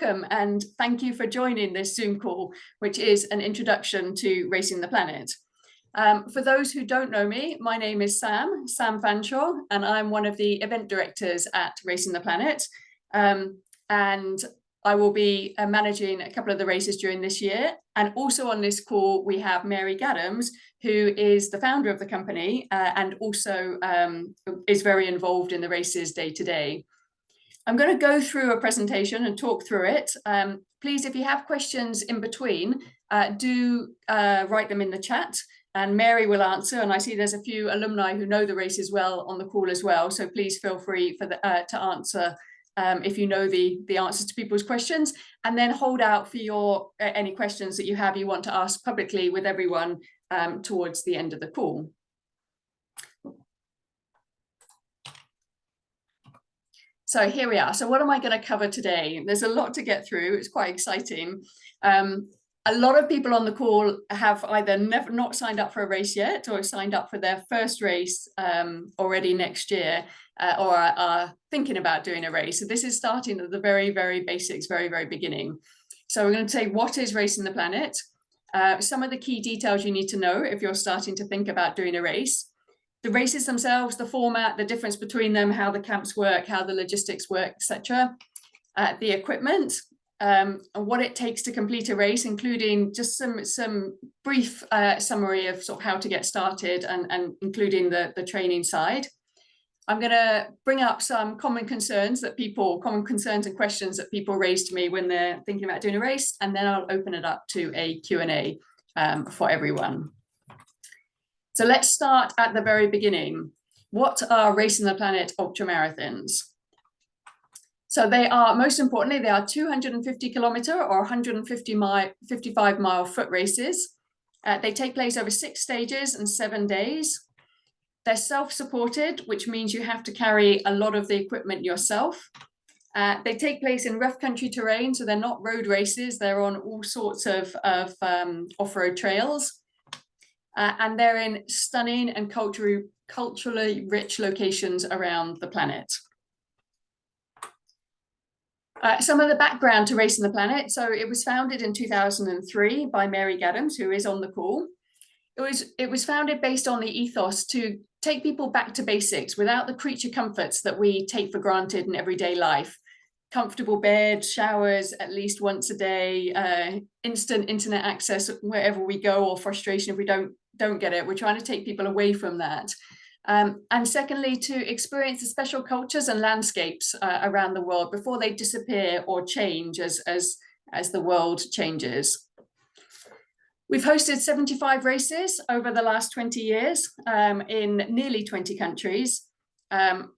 welcome and thank you for joining this Zoom call, which is an introduction to Racing the Planet. For those who don't know me, my name is Sam Fanshawe, and I'm one of the event directors at Racing the Planet. And I will be managing a couple of the races during this year. And also on this call, we have Mary Gaddams, who is the founder of the company and also is very involved in the races day to day. I'm going to go through a presentation and talk through it. Please, if you have questions in between, do write them in the chat and Mary will answer. And I see there's a few alumni who know the races well on the call as well. So please feel free to answer if you know the answers to people's questions, and then hold out for your any questions that you want to ask publicly with everyone towards the end of the call. So here we are. So what am I going to cover today? There's a lot to get through. It's quite exciting. A lot of people on the call have either not signed up for a race yet or signed up for their first race already next year or are thinking about doing a race. So this is starting at the very, very basics, very, very beginning. So we're going to say, what is Racing the Planet? Some of the key details you need to know if you're starting to think about doing a race. The races themselves, the format, the difference between them, how the camps work, how the logistics work, etc. The equipment, and what it takes to complete a race, including just some brief summary of sort of how to get started and including the training side. I'm going to bring up some common concerns and questions that people raise to me when they're thinking about doing a race, and then I'll open it up to a Q&A for everyone. So let's start at the very beginning. What are Racing the Planet Ultramarathons? So they are, most importantly, they are 250 kilometer or 55 mile foot races. They take place over 6 stages and 7 days. They're self-supported, which means you have to carry a lot of the equipment yourself. They take place in rough country terrain, so they're not road races. They're on all sorts of off-road trails. And they're in stunning and culturally rich locations around the planet. Some of the background to Racing the Planet. So it was founded in 2003 by Mary Gaddams, who is on the call. It was founded based on the ethos to take people back to basics without the creature comforts that we take for granted in everyday life. Comfortable bed, showers at least once a day, instant internet access wherever we go, or frustration if we don't get it. We're trying to take people away from that. And secondly, to experience the special cultures and landscapes around the world before they disappear or change as the world changes. We've hosted 75 races over the last 20 years in nearly 20 countries.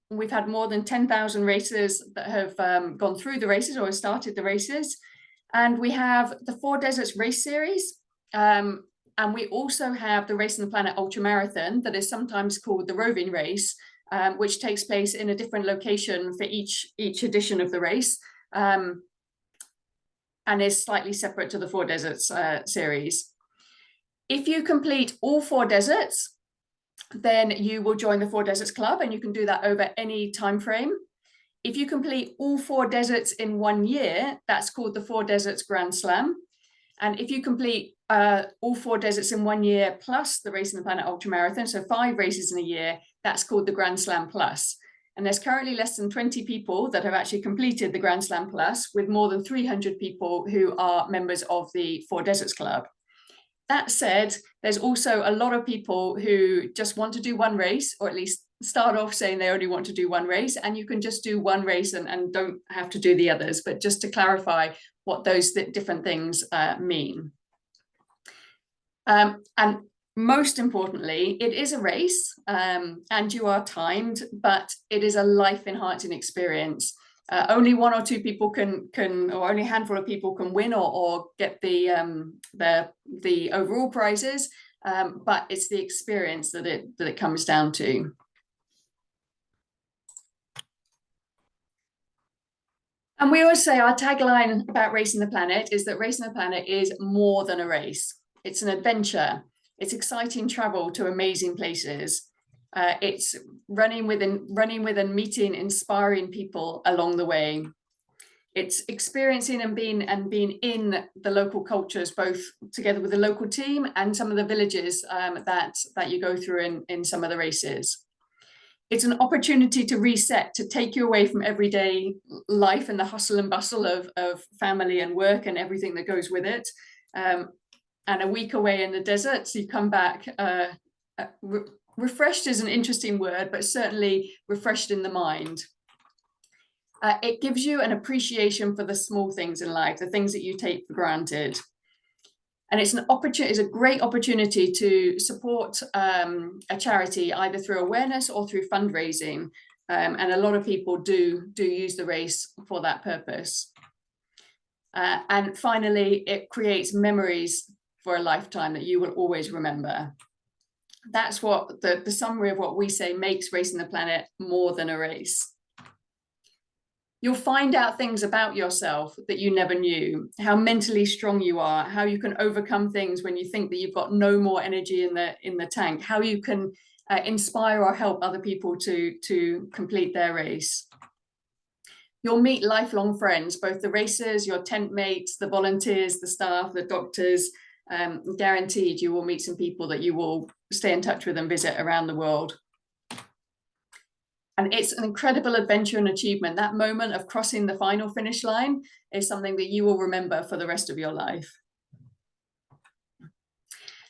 We've had more than 10,000 racers that have gone through the races or started the races. And we have the 4 Deserts race series. And we also have the Racing the Planet Ultramarathon that is sometimes called the roving race, which takes place in a different location for each edition of the race and is slightly separate to the 4 Deserts series. If you complete all 4 deserts, then you will join the 4 Deserts Club, and you can do that over any time frame. If you complete all 4 deserts in 1 year, that's called the 4 Deserts Grand Slam. And if you complete all 4 deserts in 1 year plus the Racing the Planet Ultramarathon, so 5 races in a year, that's called the Grand Slam Plus. And there's currently less than 20 people that have actually completed the Grand Slam Plus, with more than 300 people who are members of the 4 Deserts Club. That said, there's also a lot of people who just want to do one race, or at least start off saying they only want to do one race, and you can just do one race and don't have to do the others. But just to clarify what those different things mean. And most importantly, it is a race and you are timed, but it is a life-enhancing experience. Only 1 or 2 people can or only a handful of people can win or get the overall prizes, but it's the experience that it comes down to. And we always say our tagline about Racing the Planet is that Racing the Planet is more than a race. It's an adventure. It's exciting travel to amazing places. It's running with and meeting inspiring people along the way. It's experiencing and being in the local cultures, both together with the local team and some of the villages that you go through in some of the races. It's an opportunity to reset, to take you away from everyday life and the hustle and bustle of family and work and everything that goes with it. And a week away in the desert, so you come back refreshed is an interesting word, but certainly refreshed in the mind. It gives you an appreciation for the small things in life, the things that you take for granted. And it's a great opportunity to support a charity, either through awareness or through fundraising. And a lot of people do use the race for that purpose. And finally, it creates memories for a lifetime that you will always remember. That's what the summary of what we say makes Racing the Planet more than a race. You'll find out things about yourself that you never knew, how mentally strong you are, how you can overcome things when you think that you've got no more energy in the tank, how you can inspire or help other people to complete their race. You'll meet lifelong friends, both the racers, your tent mates, the volunteers, the staff, the doctors. Guaranteed you will meet some people that you will stay in touch with and visit around the world. And it's an incredible adventure and achievement. That moment of crossing the final finish line is something that you will remember for the rest of your life.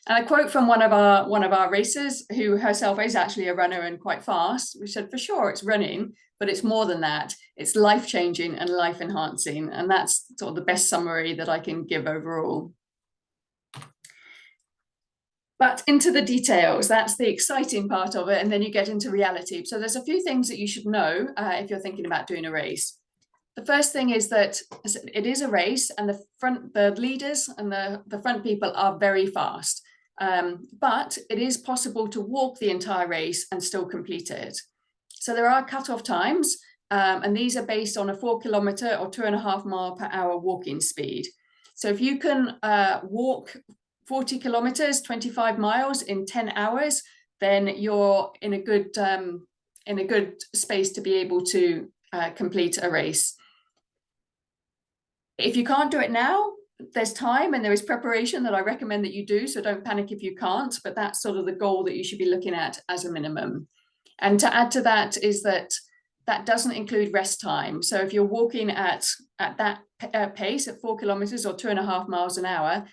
And a quote from one of our racers, who herself is actually a runner and quite fast, we said, for sure, it's running, but it's more than that. It's life-changing and life-enhancing. And that's sort of the best summary that I can give overall. But into the details, that's the exciting part of it. And then you get into reality. So there's a few things that you should know if you're thinking about doing a race. The first thing is that it is a race, and the leaders and the front people are very fast. But it is possible to walk the entire race and still complete it. So there are cut-off times, and these are based on a 4 kilometer or 2.5 mile per hour walking speed. So if you can walk 40 kilometers, 25 miles in 10 hours, then you're in a good space to be able to complete a race. If you can't do it now, there's time and there is preparation that I recommend that you do, so don't panic if you can't, but that's sort of the goal that you should be looking at as a minimum. And to add to that is that doesn't include rest time. So if you're walking at that pace at 4 kilometers or 2.5 miles an hour,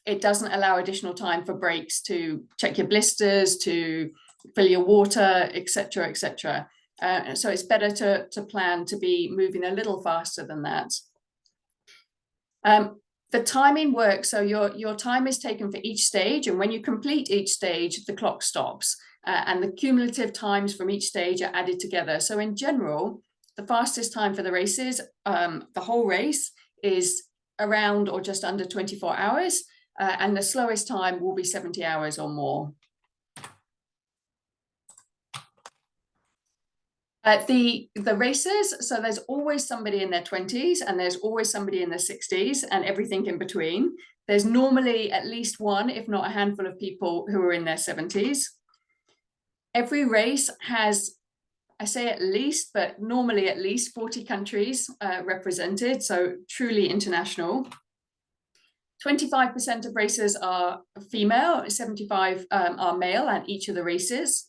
it doesn't allow additional time for breaks to check your blisters, to fill your water, etc., etc. So it's better to plan to be moving a little faster than that. The timing works, so your time is taken for each stage, and when you complete each stage, the clock stops, and the cumulative times from each stage are added together. So in general, the fastest time for the races, the whole race, is around or just under 24 hours, and the slowest time will be 70 hours or more. The races, so there's always somebody in their 20s and there's always somebody in their 60s and everything in between. There's normally at least one, if not a handful of people who are in their 70s. Every race has, I say at least, but normally at least 40 countries represented, so truly international. 25% of racers are female, 75 are male at each of the races.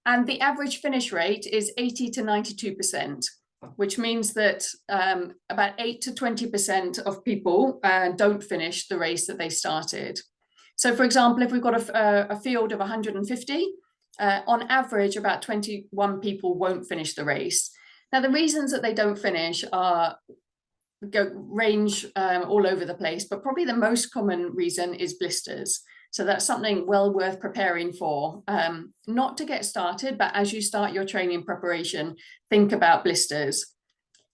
And the average finish rate is 80 to 92%, which means that about 8 to 20% of people don't finish the race that they started. So for example, if we've got a field of 150, on average, about 21 people won't finish the race. Now, the reasons that they don't finish range all over the place, but probably the most common reason is blisters. So that's something well worth preparing for, not to get started, but as you start your training preparation, think about blisters.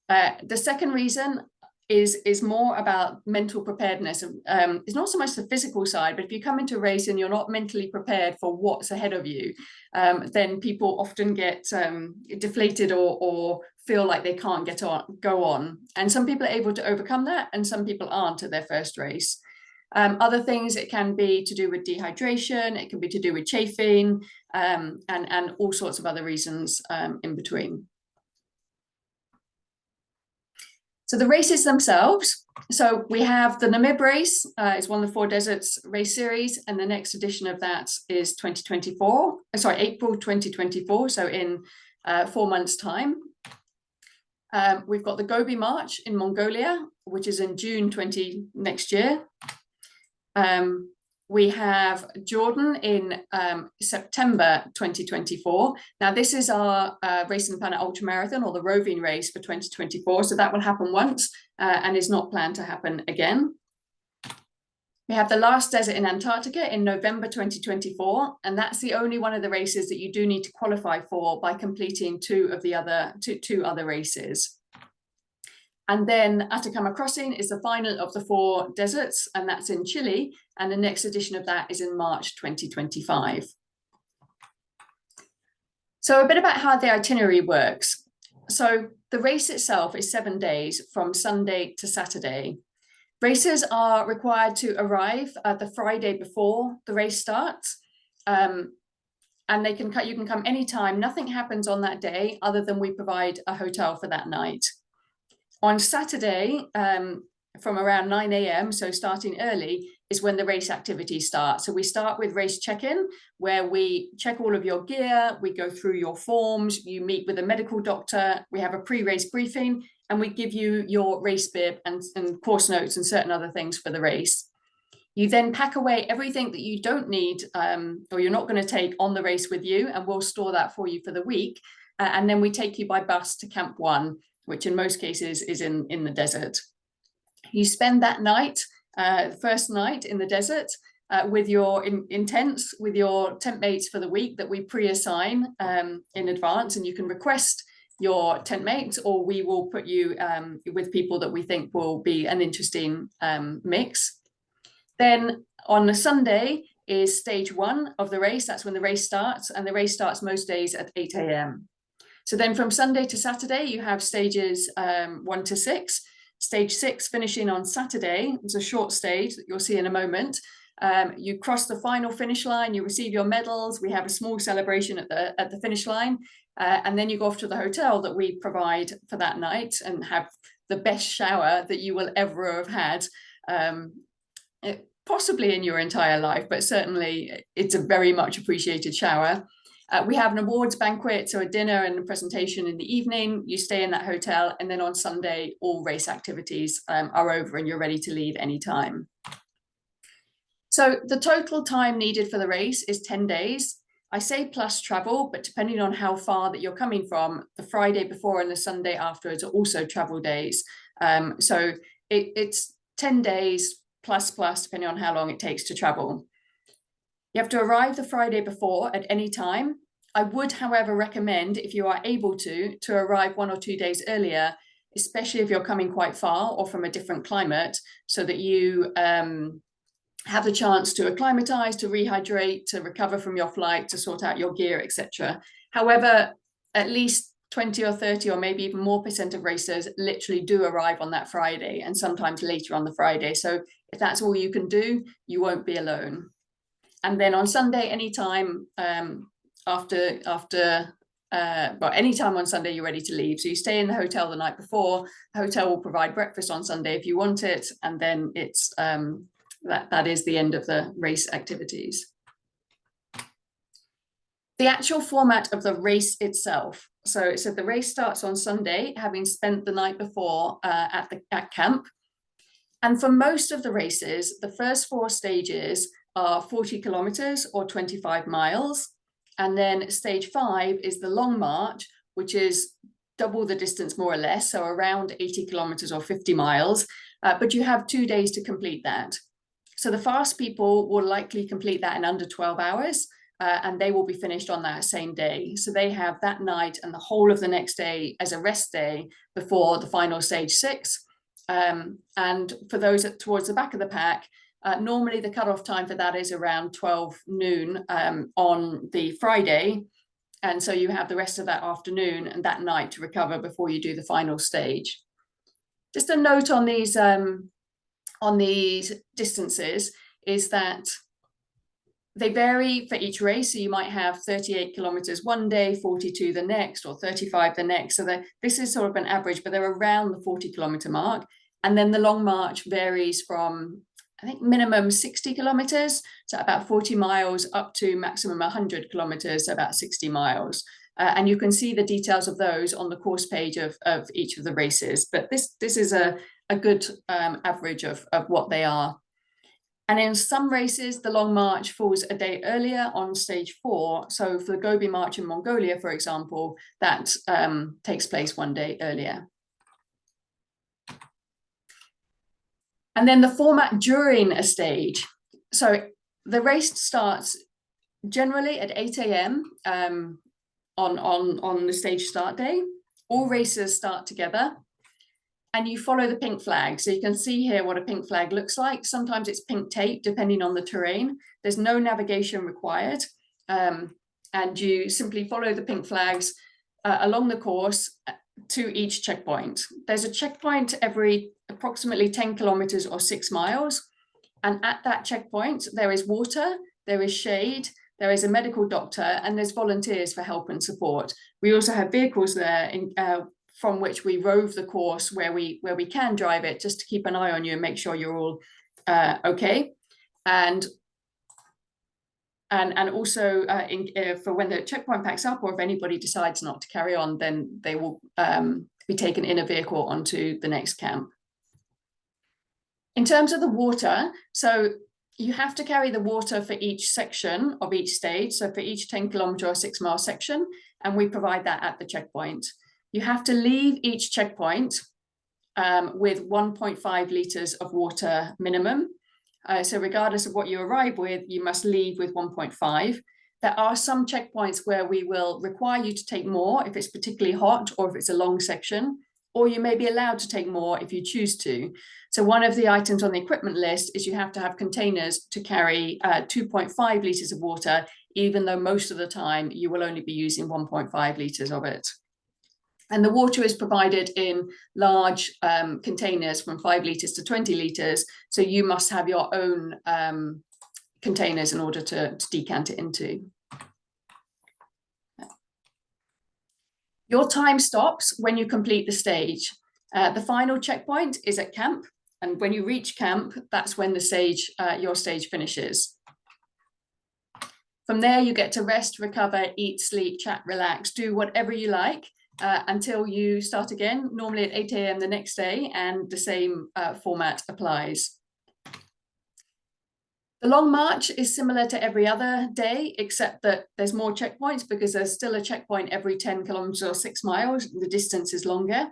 The second reason is more about mental preparedness. It's not so much the physical side, but if you come into a race and you're not mentally prepared for what's ahead of you, then people often get deflated or feel like they can't go on. And some people are able to overcome that, and some people aren't at their first race. Other things, it can be to do with dehydration, it can be to do with chafing, and all sorts of other reasons in between. So the races themselves, so we have the Namib race, it's one of the 4 deserts race series, and the next edition of that is April 2024, so in 4 months' time. We've got the Gobi March in Mongolia, which is in June next year. We have Jordan in September 2024. Now, this is our Racing the Planet Ultramarathon, or the roving race for 2024. So that will happen once and is not planned to happen again. We have the last desert in Antarctica in November 2024, and that's the only one of the races that you do need to qualify for by completing two other races. And then Atacama Crossing is the final of the 4 deserts, and that's in Chile. And the next edition of that is in March 2025. So a bit about how the itinerary works. So the race itself is 7 days from Sunday to Saturday. Racers are required to arrive the Friday before the race starts. And you can come anytime. Nothing happens on that day other than we provide a hotel for that night. On Saturday, from around 9 a.m., so starting early, is when the race activities start. So we start with race check-in, where we check all of your gear, we go through your forms, you meet with a medical doctor, we have a pre-race briefing, and we give you your race bib and course notes and certain other things for the race. You then pack away everything that you don't need or you're not going to take on the race with you, and we'll store that for you for the week. And then we take you by bus to Camp 1, which in most cases is in the desert. You spend that night, first night in the desert, with your in tents, with your tent mates for the week that we pre-assign in advance, and you can request your tent mates, or we will put you with people that we think will be an interesting mix. Then on the Sunday is stage 1 of the race. That's when the race starts, and the race starts most days at 8 a.m. So then from Sunday to Saturday, you have stages 1 to 6. Stage 6 finishing on Saturday. It's a short stage that you'll see in a moment. You cross the final finish line, you receive your medals. We have a small celebration at the finish line. And then you go off to the hotel that we provide for that night and have the best shower that you will ever have had, possibly in your entire life, but certainly it's a very much appreciated shower. We have an awards banquet, so a dinner and a presentation in the evening. You stay in that hotel, and then on Sunday, all race activities are over and you're ready to leave anytime. So the total time needed for the race is 10 days. I say plus travel, but depending on how far that you're coming from, the Friday before and the Sunday afterwards are also travel days. So it's 10 days plus, depending on how long it takes to travel. You have to arrive the Friday before at any time. I would, however, recommend, if you are able to arrive 1 or 2 days earlier, especially if you're coming quite far or from a different climate, so that you have the chance to acclimatize, to rehydrate, to recover from your flight, to sort out your gear, etc. However, at least 20 or 30 or maybe even more % of racers literally do arrive on that Friday, and sometimes later on the Friday. So if that's all you can do, you won't be alone. And then on Sunday, anytime anytime on Sunday, you're ready to leave. So you stay in the hotel the night before. The hotel will provide breakfast on Sunday if you want it, and then it's that is the end of the race activities. The actual format of the race itself. So the race starts on Sunday, having spent the night before at camp. And for most of the races, the first 4 stages are 40 kilometers or 25 miles. And then stage 5 is the long march, which is double the distance more or less, so around 80 kilometers or 50 miles. But you have 2 days to complete that. So the fast people will likely complete that in under 12 hours, and they will be finished on that same day. So they have that night and the whole of the next day as a rest day before the final stage 6. And for those towards the back of the pack, normally the cutoff time for that is around 12 noon on the Friday. And so you have the rest of that afternoon and that night to recover before you do the final stage. Just a note on these distances is that They vary for each race. So you might have 38 kilometers one day, 42 the next, or 35 the next. So this is sort of an average, but they're around the 40-kilometer mark. And then the long march varies from, I think, minimum 60 kilometers, so about 40 miles, up to maximum 100 kilometers, so about 60 miles. And you can see the details of those on the course page of each of the races. But this is a good average of what they are. And in some races, the long march falls a day earlier on stage 4. So for the Gobi March in Mongolia, for example, that takes place one day earlier. And then the format during a stage. So the race starts generally at 8 a.m. On the stage start day. All races start together. And you follow the pink flag. So you can see here what a pink flag looks like. Sometimes it's pink tape, depending on the terrain. There's no navigation required. And you simply follow the pink flags along the course to each checkpoint. There's a checkpoint every approximately 10 kilometers or 6 miles. And at that checkpoint, there is water, there is shade, there is a medical doctor, and there's volunteers for help and support. We also have vehicles there from which we rove the course where we can drive it, just to keep an eye on you and make sure you're all okay. And also for when the checkpoint packs up, or if anybody decides not to carry on, then they will be taken in a vehicle onto the next camp. In terms of the water, so you have to carry the water for each section of each stage. So for each 10-kilometer or 6-mile section, and we provide that at the checkpoint. You have to leave each checkpoint with 1.5 liters of water minimum. So regardless of what you arrive with, you must leave with 1.5. There are some checkpoints where we will require you to take more if it's particularly hot or if it's a long section, or you may be allowed to take more if you choose to. So one of the items on the equipment list is you have to have containers to carry 2.5 liters of water, even though most of the time you will only be using 1.5 liters of it. And the water is provided in large containers from 5 liters to 20 liters. So you must have your own containers in order to decant it into. Your time stops when you complete the stage. The final checkpoint is at camp. And when you reach camp, that's when the stage, your stage finishes. From there, you get to rest, recover, eat, sleep, chat, relax, do whatever you like. Until you start again, normally at 8 a.m. the next day, and the same format applies. The long march is similar to every other day, except that there's more checkpoints because there's still a checkpoint every 10 kilometers or 6 miles. The distance is longer.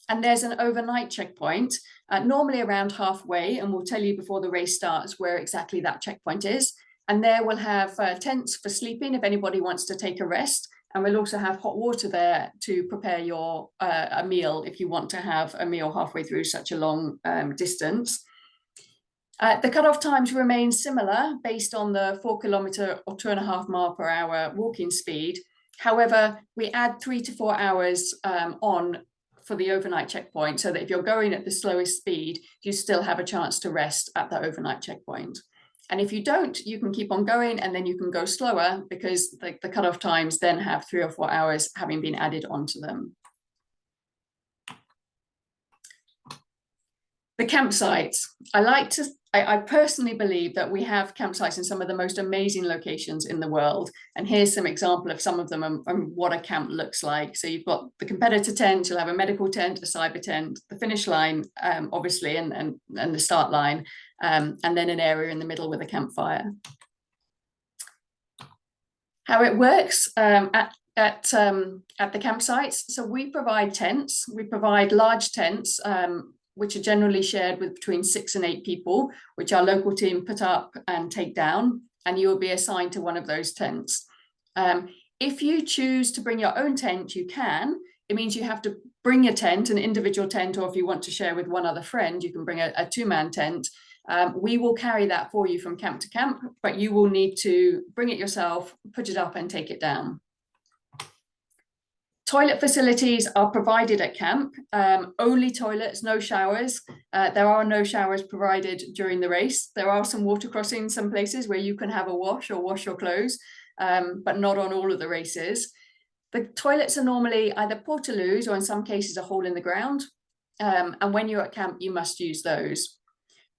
And there's an overnight checkpoint, normally around halfway, and we'll tell you before the race starts where exactly that checkpoint is. And there we'll have tents for sleeping if anybody wants to take a rest. And we'll also have hot water there to prepare your a meal if you want to have a meal halfway through such a long distance. The cutoff times remain similar based on the 4 kilometer or 2.5 mile per hour walking speed. However, we add 3 to 4 hours on for the overnight checkpoint, so that if you're going at the slowest speed, you still have a chance to rest at the overnight checkpoint. And if you don't, you can keep on going, and then you can go slower because the cutoff times then have 3 or 4 hours having been added onto them. The campsites. I personally believe that we have campsites in some of the most amazing locations in the world. And here's some example of some of them and what a camp looks like. So you've got the competitor tent, you'll have a medical tent, a cyber tent, the finish line, obviously, and the start line, and then an area in the middle with a campfire. How it works at the campsites. So we provide tents. We provide large tents, which are generally shared with between 6 and 8 people, which our local team put up and take down, and you will be assigned to one of those tents. If you choose to bring your own tent, you can. It means you have to bring a tent, an individual tent, or if you want to share with one other friend, you can bring a 2-man tent. We will carry that for you from camp to camp, but you will need to bring it yourself, put it up and take it down. Toilet facilities are provided at camp, only toilets, no showers. There are no showers provided during the race. There are some water crossings, some places where you can have a wash or wash your clothes, but not on all of the races. The toilets are normally either portaloos or in some cases a hole in the ground. And when you're at camp, you must use those.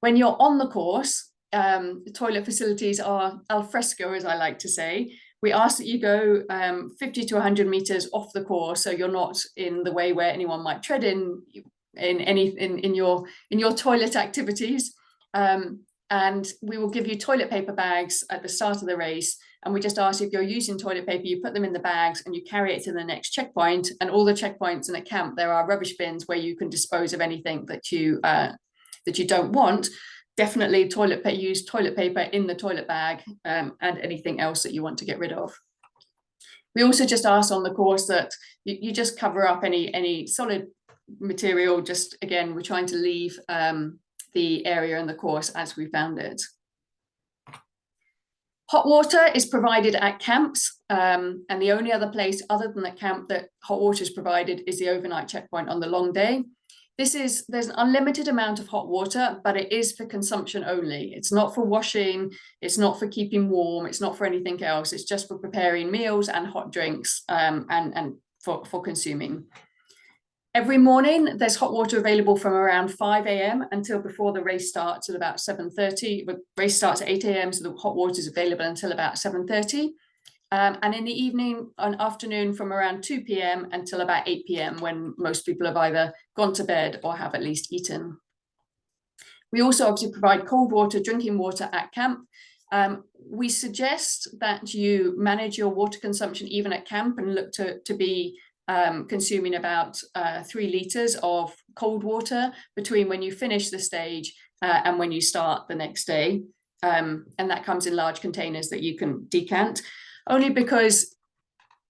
When you're on the course, the toilet facilities are al fresco, as I like to say. We ask that you go 50 to 100 meters off the course, so you're not in the way where anyone might tread in your toilet activities. And we will give you toilet paper bags at the start of the race. And we just ask, if you're using toilet paper, you put them in the bags and you carry it to the next checkpoint. And all the checkpoints in a camp, there are rubbish bins where you can dispose of anything that you don't want. Definitely use toilet paper in the toilet bag, and anything else that you want to get rid of. We also just ask on the course that you just cover up any solid material. Just again, we're trying to leave the area in the course as we found it. Hot water is provided at camps, and the only other place other than the camp that hot water is provided is the overnight checkpoint on the long day. There's an unlimited amount of hot water, but it is for consumption only. It's not for washing, it's not for keeping warm, it's not for anything else. It's just for preparing meals and hot drinks, and for consuming. Every morning, there's hot water available from around 5 a.m. until before the race starts at about 7:30. The race starts at 8 a.m., so the hot water is available until about 7:30. And in the evening and afternoon from around 2 p.m. until about 8 p.m. when most people have either gone to bed or have at least eaten. We also obviously provide cold water, drinking water at camp. We suggest that you manage your water consumption even at camp and look to be consuming about 3 liters of cold water between when you finish the stage and when you start the next day. And that comes in large containers that you can decant. Only because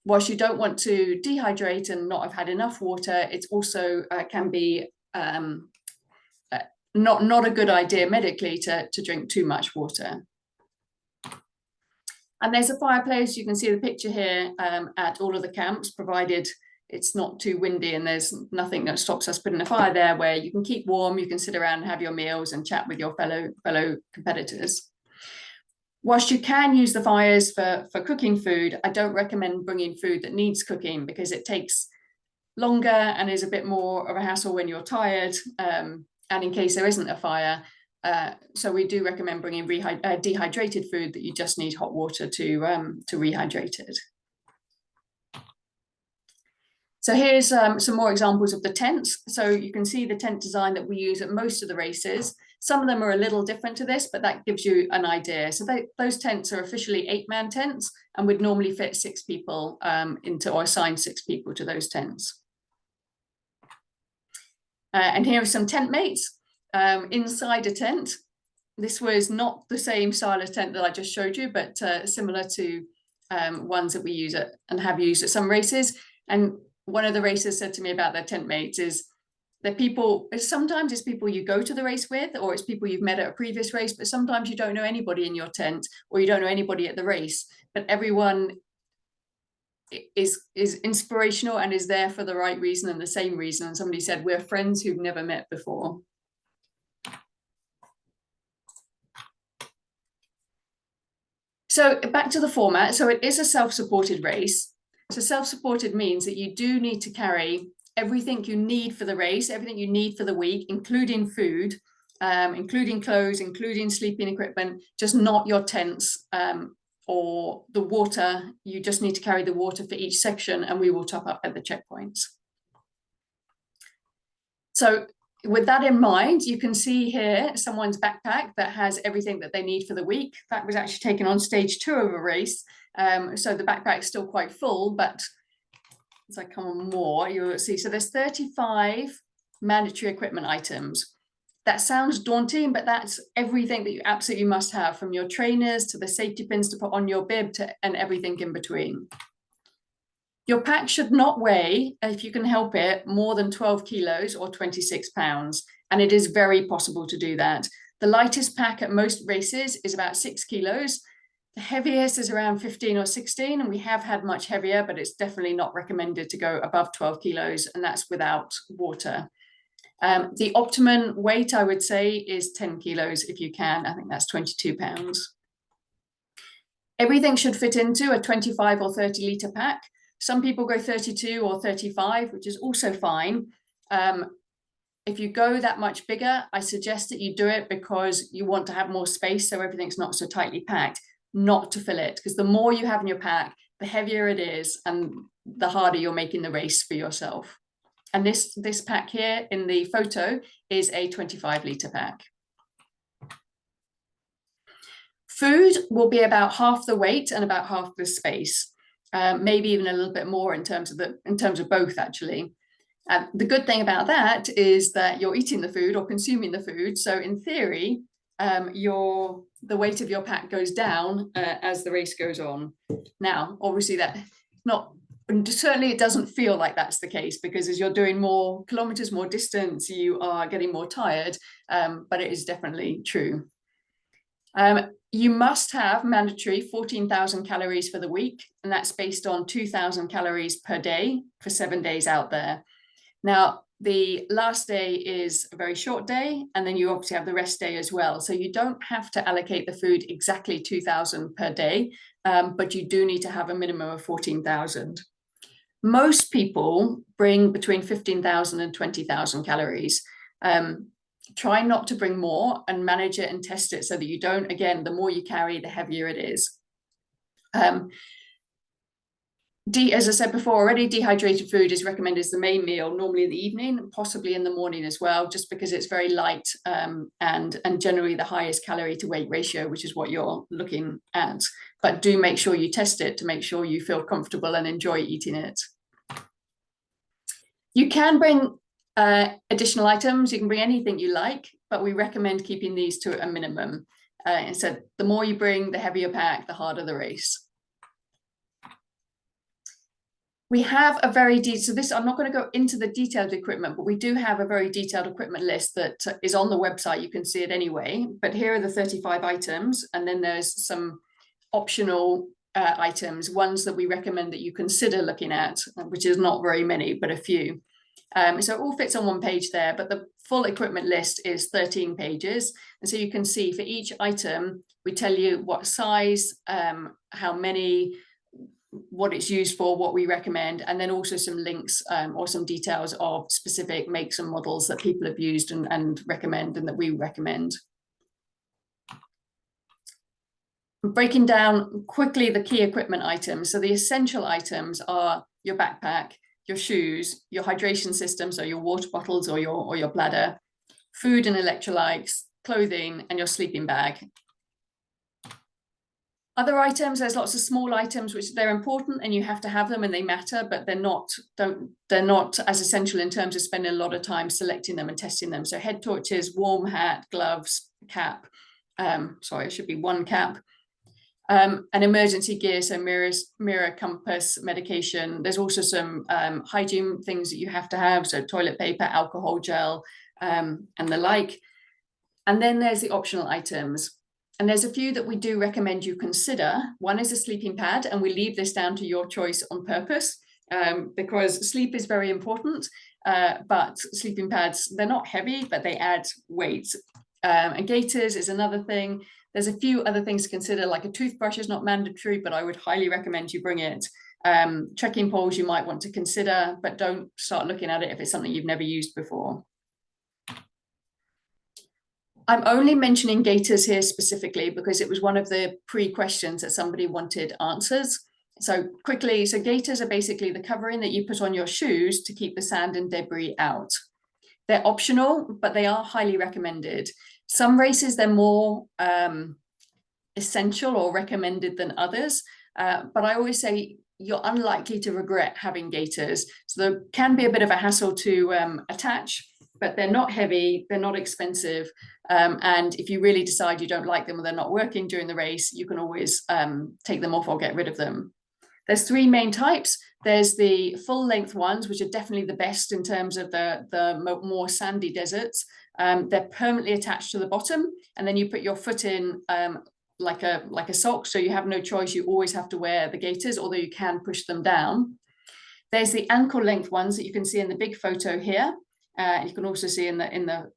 whilst you don't want to dehydrate and not have had enough water, it's also can be not a good idea medically to drink too much water. And there's a fireplace. You can see the picture here at all of the camps, provided it's not too windy and there's nothing that stops us putting a fire there, where you can keep warm, you can sit around and have your meals and chat with your fellow competitors. Whilst you can use the fires for cooking food, I don't recommend bringing food that needs cooking because it takes longer and is a bit more of a hassle when you're tired, and in case there isn't a fire. So we do recommend bringing dehydrated food that you just need hot water to rehydrate it. So here's some more examples of the tents. So you can see the tent design that we use at most of the races. Some of them are a little different to this, but that gives you an idea. So those tents are officially 8-man tents and would normally fit 6 people or assign 6 people to those tents. And here are some tent mates inside a tent. This was not the same style of tent that I just showed you, but similar to ones that we use and have used at some races. And one of the racers said to me about their tent mates is that sometimes it's people you go to the race with, or it's people you've met at a previous race, but sometimes you don't know anybody in your tent, or you don't know anybody at the race, but everyone is inspirational and is there for the right reason and the same reason. And somebody said, we're friends who've never met before. So back to the format. So it is a self-supported race. So self-supported means that you do need to carry everything you need for the race, everything you need for the week, including food, including clothes, including sleeping equipment, just not your tents or the water. You just need to carry the water for each section, and we will top up at the checkpoints. So with that in mind, you can see here someone's backpack that has everything that they need for the week. That was actually taken on stage 2 of a race. So the backpack is still quite full, but as I come on more, you'll see. So there's 35 mandatory equipment items. That sounds daunting, but that's everything that you absolutely must have, from your trainers to the safety pins to put on your bib and everything in between. Your pack should not weigh, if you can help it, more than 12 kilos or 26 pounds. And it is very possible to do that. The lightest pack at most races is about 6 kilos. The heaviest is around 15 or 16, and we have had much heavier, but it's definitely not recommended to go above 12 kilos, and that's without water. The optimum weight, I would say, is 10 kilos if you can. I think that's 22 pounds. Everything should fit into a 25 or 30 litre pack. Some people go 32 or 35, which is also fine. If you go that much bigger, I suggest that you do it because you want to have more space so everything's not so tightly packed, not to fill it, because the more you have in your pack, the heavier it is and the harder you're making the race for yourself. And this pack here in the photo is a 25 litre pack. Food will be about half the weight and about half the space, maybe even a little bit more in terms of both, actually. The good thing about that is that you're eating the food or consuming the food. So in theory, the weight of your pack goes down as the race goes on. Now, obviously certainly it doesn't feel like that's the case, because as you're doing more kilometers, more distance, you are getting more tired, but it is definitely true. You must have mandatory 14,000 calories for the week, and that's based on 2,000 calories per day for 7 days out there. Now, the last day is a very short day, and then you obviously have the rest day as well. So you don't have to allocate the food exactly 2,000 per day, but you do need to have a minimum of 14,000. Most people bring between 15,000 and 20,000 calories. Try not to bring more and manage it and test it so that you don't, again, the more you carry, the heavier it is. As I said before already, dehydrated food is recommended as the main meal, normally in the evening, possibly in the morning as well, just because it's very light and generally the highest calorie to weight ratio, which is what you're looking at. But do make sure you test it to make sure you feel comfortable and enjoy eating it. You can bring additional items. You can bring anything you like, but we recommend keeping these to a minimum. Instead, the more you bring, the heavier pack, the harder the race. We have a very I'm not going to go into the detailed equipment, but we do have a very detailed equipment list that is on the website. You can see it anyway, but here are the 35 items. And then there's some optional items, ones that we recommend that you consider looking at, which is not very many, but a few. So it all fits on one page there, but the full equipment list is 13 pages. And so you can see for each item, we tell you what size, how many, what it's used for, what we recommend, and then also some links or some details of specific makes and models that people have used and recommend and that we recommend. Breaking down quickly the key equipment items. So the essential items are your backpack, your shoes, your hydration system, so your water bottles or your bladder, food and electrolytes, clothing, and your sleeping bag. Other items, there's lots of small items which they're important and you have to have them and they matter, but they're not as essential in terms of spending a lot of time selecting them and testing them. So head torches, warm hat, gloves, cap. Sorry, it should be one cap. An emergency gear, so mirror, compass, medication. There's also some hygiene things that you have to have, so toilet paper, alcohol gel, and the like. And then there's the optional items. And there's a few that we do recommend you consider. One is a sleeping pad, and we leave this down to your choice on purpose because sleep is very important, but sleeping pads, they're not heavy, but they add weight. And gaiters is another thing. There's a few other things to consider, like a toothbrush is not mandatory, but I would highly recommend you bring it. Trekking poles you might want to consider, but don't start looking at it if it's something you've never used before. I'm only mentioning gaiters here specifically because it was one of the pre-questions that somebody wanted answers. So quickly, so gaiters are basically the covering that you put on your shoes to keep the sand and debris out. They're optional, but they are highly recommended. Some races, they're more essential or recommended than others, but I always say you're unlikely to regret having gaiters. So there can be a bit of a hassle to attach, but they're not heavy, they're not expensive. And if you really decide you don't like them or they're not working during the race, you can always take them off or get rid of them. There's three main types. There's the full length ones, which are definitely the best in terms of the more sandy deserts. They're permanently attached to the bottom, and then you put your foot in like a sock, so you have no choice. You always have to wear the gaiters, although you can push them down. There's the ankle length ones that you can see in the big photo here. You can also see in the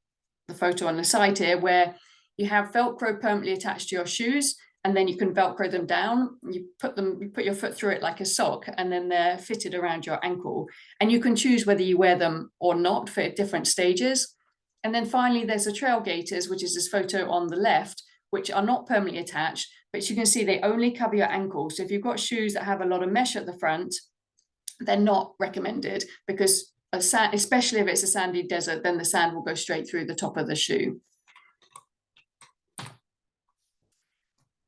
photo on the side here where you have Velcro permanently attached to your shoes, and then you can Velcro them down. You put your foot through it like a sock, and then they're fitted around your ankle. And you can choose whether you wear them or not for different stages. And then finally, there's the trail gaiters, which is this photo on the left, which are not permanently attached, but you can see they only cover your ankles. So if you've got shoes that have a lot of mesh at the front, they're not recommended, because especially if it's a sandy desert, then the sand will go straight through the top of the shoe.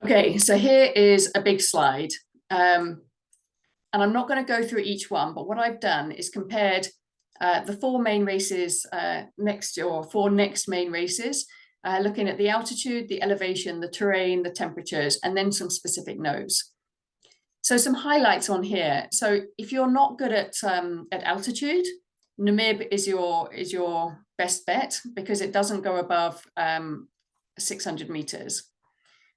Okay, so here is a big slide. And I'm not going to go through each one, but what I've done is compared the four main races four next main races, looking at the altitude, the elevation, the terrain, the temperatures, and then some specific notes. So some highlights on here. So if you're not good at altitude, Namib is your best bet, because it doesn't go above 600 meters.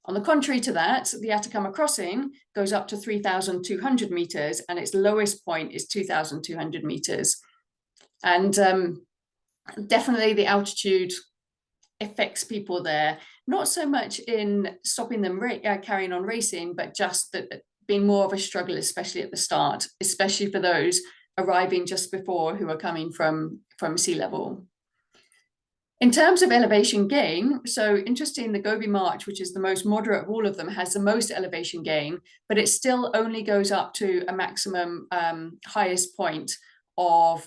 On the contrary to that, the Atacama Crossing goes up to 3,200 meters, and its lowest point is 2,200 meters. And definitely the altitude affects people there, not so much in stopping them carrying on racing, but just that being more of a struggle, especially at the start, especially for those arriving just before who are coming from sea level. In terms of elevation gain, so interesting, the Gobi March, which is the most moderate of all of them, has the most elevation gain, but it still only goes up to a maximum highest point of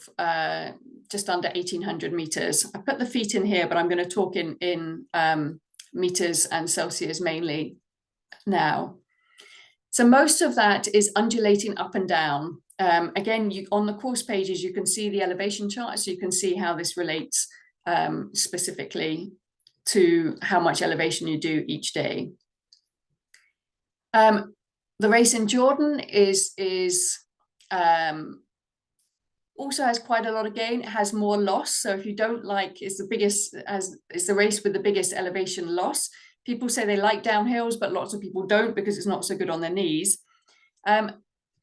just under 1,800 meters. I put the feet in here, but I'm going to talk in meters and Celsius mainly now. So most of that is undulating up and down. Again, on the course pages, you can see the elevation chart, so you can see how this relates specifically to how much elevation you do each day. The race in Jordan also has quite a lot of gain. It has more loss. So if you don't like, it's the race with the biggest elevation loss. People say they like downhills, but lots of people don't, because it's not so good on their knees.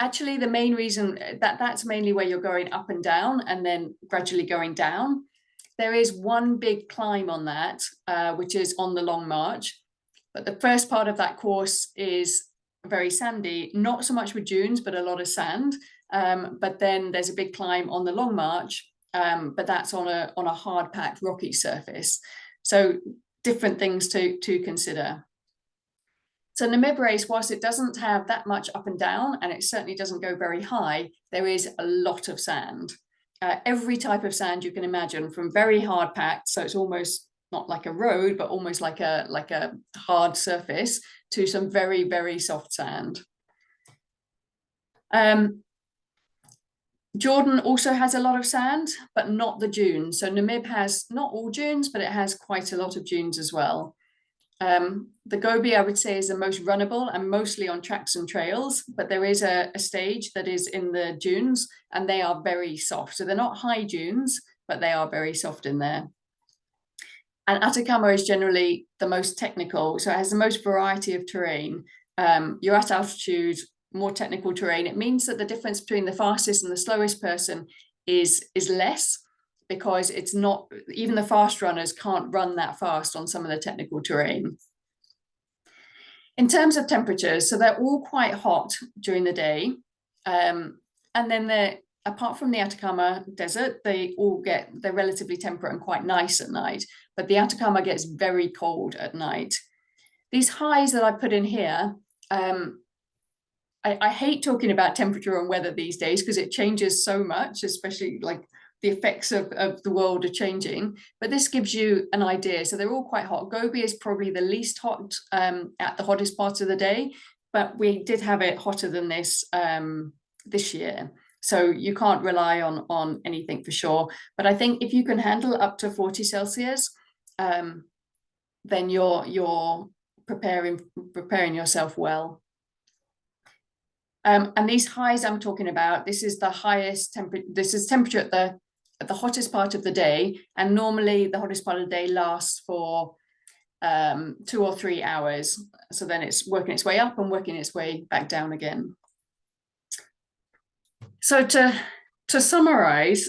Actually, the main reason that's mainly where you're going up and down and then gradually going down. There is one big climb on that, which is on the Long March. But the first part of that course is very sandy, not so much with dunes, but a lot of sand. But then there's a big climb on the Long March, but that's on a hard packed rocky surface. So different things to consider. So Namib race, whilst it doesn't have that much up and down, and it certainly doesn't go very high, there is a lot of sand. Every type of sand you can imagine, from very hard packed, so it's almost not like a road, but almost like a hard surface, to some very, very soft sand. Jordan also has a lot of sand, but not the dunes. So Namib has not all dunes, but it has quite a lot of dunes as well. The Gobi, I would say, is the most runnable and mostly on tracks and trails, but there is a stage that is in the dunes, and they are very soft. So they're not high dunes, but they are very soft in there. And Atacama is generally the most technical, so it has the most variety of terrain. You're at altitude, more technical terrain. It means that the difference between the fastest and the slowest person is less, because it's not, even the fast runners can't run that fast on some of the technical terrain. In terms of temperatures, so they're all quite hot during the day. And then apart from the Atacama Desert, they're relatively temperate and quite nice at night, but the Atacama gets very cold at night. These highs that I put in here, I hate talking about temperature and weather these days, because it changes so much, especially like the effects of the world are changing, but this gives you an idea. So they're all quite hot. Gobi is probably the least hot at the hottest part of the day, but we did have it hotter than this this year. So you can't rely on anything for sure. But I think if you can handle up to 40 Celsius, then you're preparing yourself well. And these highs I'm talking about, this is the highest temperature. This is temperature at the hottest part of the day, and normally the hottest part of the day lasts for 2 or 3 hours. So then it's working its way up and working its way back down again. So to summarize,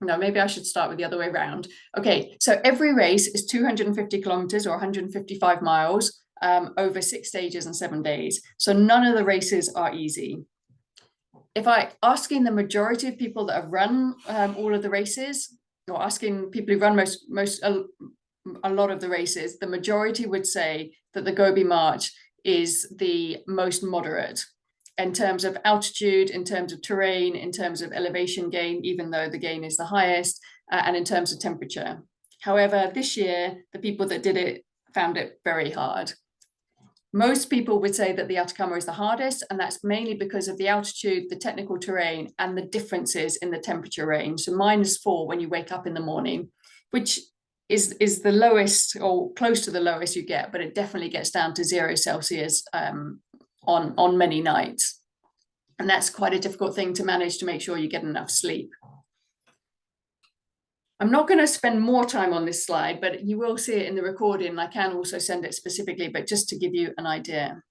no, maybe I should start with the other way around. Okay, so every race is 250 kilometers or 155 miles over 6 stages and 7 days. So none of the races are easy. If I asking the majority of people that have run all of the races, or asking people who run a lot of the races, the majority would say that the Gobi March is the most moderate in terms of altitude, in terms of terrain, in terms of elevation gain, even though the gain is the highest, and in terms of temperature. However, this year, the people that did it found it very hard. Most people would say that the Atacama is the hardest, and that's mainly because of the altitude, the technical terrain, and the differences in the temperature range. So -4 when you wake up in the morning, which is the lowest or close to the lowest you get, but it definitely gets down to 0 Celsius on many nights. And that's quite a difficult thing to manage to make sure you get enough sleep. I'm not going to spend more time on this slide, but you will see it in the recording. I can also send it specifically, but just to give you an idea.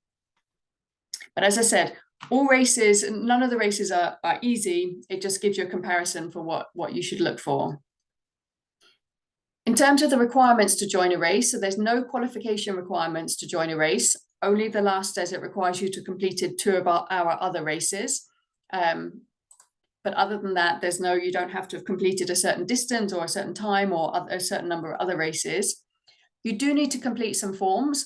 But as I said, all races, none of the races are easy. It just gives you a comparison for what you should look for. In terms of the requirements to join a race, so there's no qualification requirements to join a race. Only the last desert requires you to have completed 2 of our other races. But other than that, you don't have to have completed a certain distance or a certain time or a certain number of other races. You do need to complete some forms.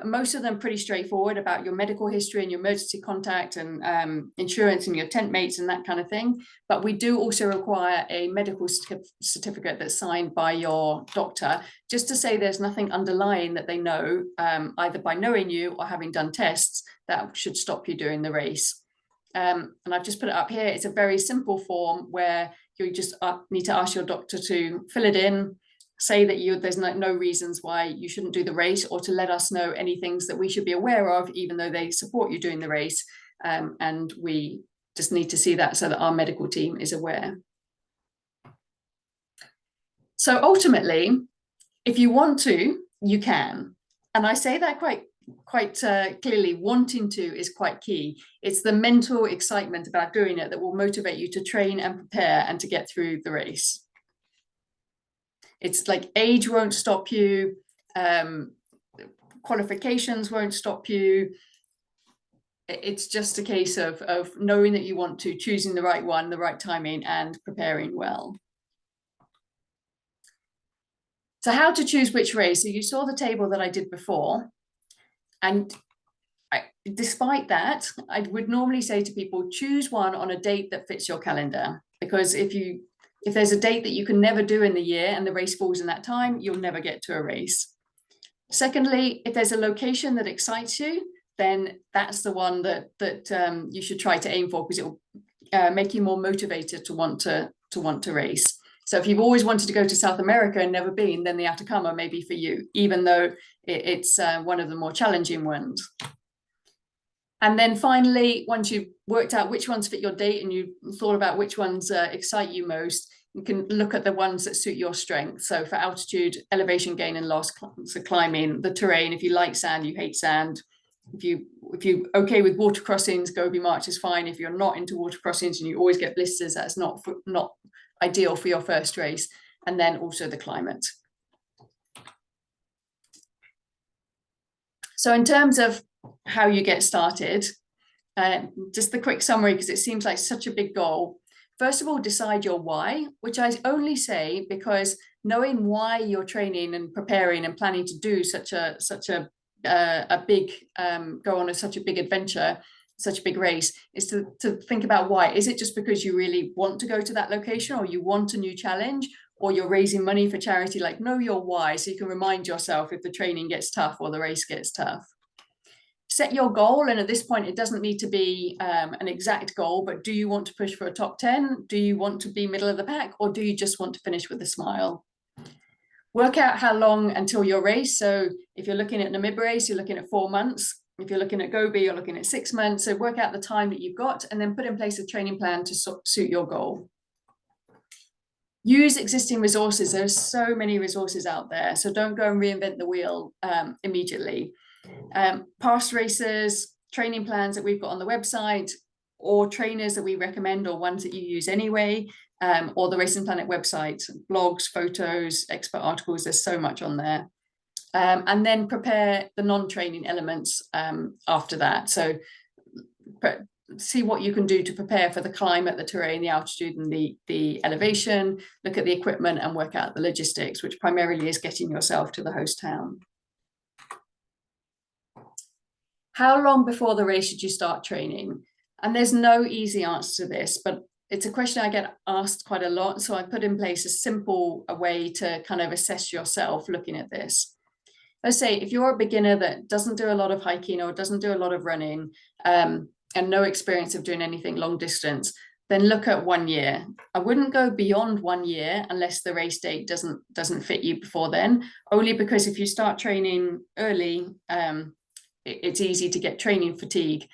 Most of them pretty straightforward about your medical history and your emergency contact and insurance and your tent mates and that kind of thing. But we do also require a medical certificate that's signed by your doctor, just to say there's nothing underlying that they know, either by knowing you or having done tests, that should stop you doing the race. And I've just put it up here. It's a very simple form where you just need to ask your doctor to fill it in, say that there's no reasons why you shouldn't do the race, or to let us know any things that we should be aware of, even though they support you doing the race. And we just need to see that so that our medical team is aware. So ultimately, if you want to, you can. And I say that quite clearly. Wanting to is quite key. It's the mental excitement about doing it that will motivate you to train and prepare and to get through the race. It's like age won't stop you, qualifications won't stop you. It's just a case of knowing that you want to, choosing the right one, the right timing, and preparing well. So how to choose which race? So you saw the table that I did before. And despite that, I would normally say to people, choose one on a date that fits your calendar. Because if there's a date that you can never do in the year and the race falls in that time, you'll never get to a race. Secondly, if there's a location that excites you, then that's the one that you should try to aim for, because it will make you more motivated to want to race. So if you've always wanted to go to South America and never been, then the Atacama may be for you, even though it's one of the more challenging ones. And then finally, once you've worked out which ones fit your date and you've thought about which ones excite you most, you can look at the ones that suit your strength. So for altitude, elevation gain and loss, so climbing, the terrain, if you like sand, you hate sand. If you're okay with water crossings, Gobi March is fine. If you're not into water crossings and you always get blisters, that's not ideal for your first race. And then also the climate. So in terms of how you get started, just the quick summary, because it seems like such a big goal. First of all, decide your why, which I only say because knowing why you're training and preparing and planning to do such a big go on such a big adventure, such a big race, is to think about why. Is it just because you really want to go to that location, or you want a new challenge, or you're raising money for charity? Like, know your why so you can remind yourself if the training gets tough or the race gets tough. Set your goal, and at this point it doesn't need to be an exact goal, but do you want to push for a top 10? Do you want to be middle of the pack, or do you just want to finish with a smile? Work out how long until your race. So if you're looking at Namib race, you're looking at 4 months. If you're looking at Gobi, you're looking at 6 months. So work out the time that you've got and then put in place a training plan to suit your goal. Use existing resources. There's so many resources out there, so don't go and reinvent the wheel immediately. Past races, training plans that we've got on the website, or trainers that we recommend, or ones that you use anyway. or the Racing Planet website, blogs, photos, expert articles. There's so much on there. And then prepare the non-training elements after that. So see what you can do to prepare for the climate, the terrain, the altitude, and the elevation. Look at the equipment and work out the logistics, which primarily is getting yourself to the host town. How long before the race should you start training? And there's no easy answer to this, but it's a question I get asked quite a lot. So I put in place a simple way to kind of assess yourself looking at this. Let's say if you're a beginner that doesn't do a lot of hiking or doesn't do a lot of running, and no experience of doing anything long distance, then look at 1 year. I wouldn't go beyond 1 year unless the race date doesn't fit you before then, only because if you start training early, it's easy to get training fatigue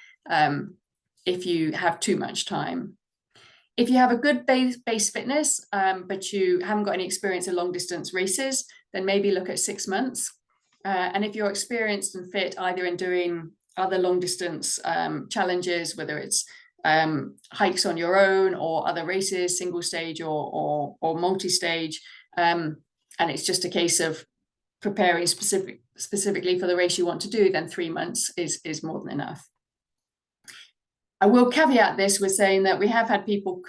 if you have too much time. If you have a good base fitness, but you haven't got any experience in long distance races, then maybe look at 6 months. And if you're experienced and fit, either in doing other long distance challenges, whether it's hikes on your own or other races, single stage or multi-stage, and it's just a case of preparing specifically for the race you want to do, then 3 months is more than enough. I will caveat this with saying that we have had people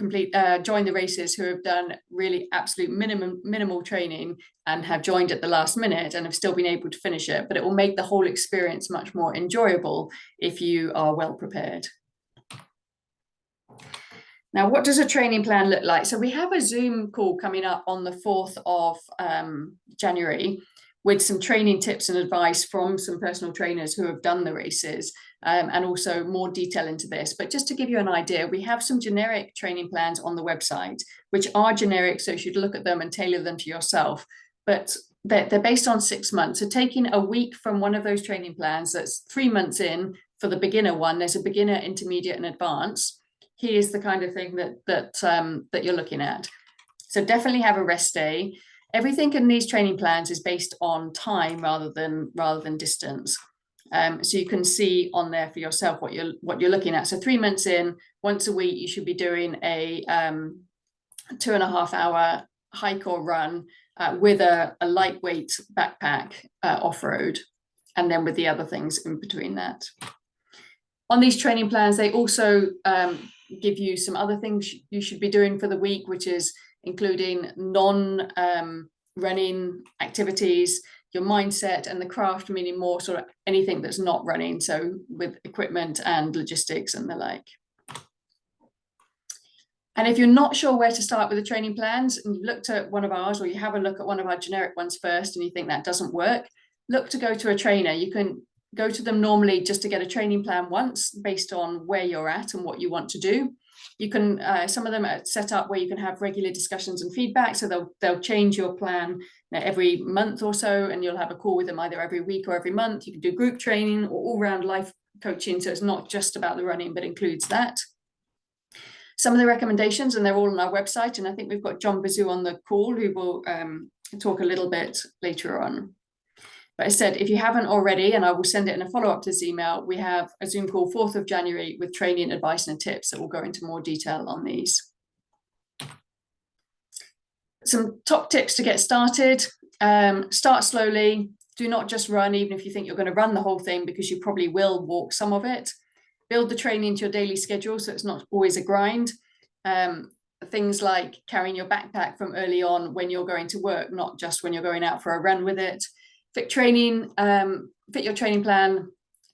join the races who have done really absolute minimal training and have joined at the last minute and have still been able to finish it, but it will make the whole experience much more enjoyable if you are well prepared. Now, what does a training plan look like? So we have a Zoom call coming up on the 4th of January with some training tips and advice from some personal trainers who have done the races, and also more detail into this. But just to give you an idea, we have some generic training plans on the website, which are generic, so you should look at them and tailor them to yourself. But they're based on 6 months. So taking a week from one of those training plans, that's 3 months in for the beginner one. There's a beginner, intermediate, and advanced. Here's the kind of thing that you're looking at. So definitely have a rest day. Everything in these training plans is based on time rather than distance. So you can see on there for yourself what you're looking at. So 3 months in, once a week, you should be doing a 2.5 hour hike or run with a lightweight backpack off-road, and then with the other things in between that. On these training plans, they also give you some other things you should be doing for the week, which is including non-running activities, your mindset, and the craft, meaning more sort of anything that's not running, so with equipment and logistics and the like. And if you're not sure where to start with the training plans, and you've looked at one of ours, or you have a look at one of our generic ones first and you think that doesn't work, look to go to a trainer. You can go to them normally just to get a training plan once based on where you're at and what you want to do. You can, some of them are set up where you can have regular discussions and feedback, so they'll change your plan every month or so, and you'll have a call with them either every week or every month. You can do group training or all-round life coaching, so it's not just about the running, but includes that. Some of the recommendations, and they're all on our website, and I think we've got John Bazoo on the call who will talk a little bit later on. But I said, if you haven't already, and I will send it in a follow-up to this email, we have a Zoom call 4th of January with training, advice, and tips that will go into more detail on these. Some top tips to get started. Start slowly. Do not just run, even if you think you're going to run the whole thing, because you probably will walk some of it. Build the training into your daily schedule so it's not always a grind. Things like carrying your backpack from early on when you're going to work, not just when you're going out for a run with it. Fit your training plan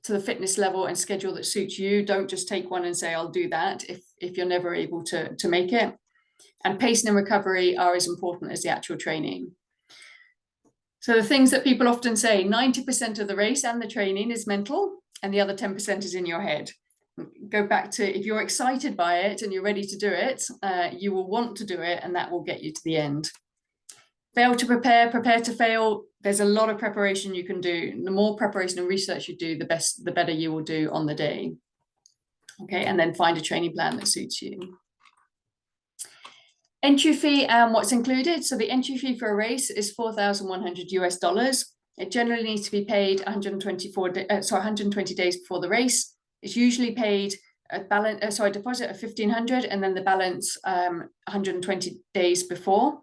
to the fitness level and schedule that suits you. Don't just take one and say, I'll do that if you're never able to make it. And pacing and recovery are as important as the actual training. So the things that people often say, 90% of the race and the training is mental, and the other 10% is in your head. Go back to, if you're excited by it and you're ready to do it, you will want to do it, and that will get you to the end. Fail to prepare, prepare to fail. There's a lot of preparation you can do. The more preparation and research you do, the better you will do on the day. Okay, and then find a training plan that suits you. Entry fee and what's included. So the entry fee for a race is $4,100 US. It generally needs to be paid 120 days before the race. It's usually paid a deposit of 1,500 and then the balance 120 days before.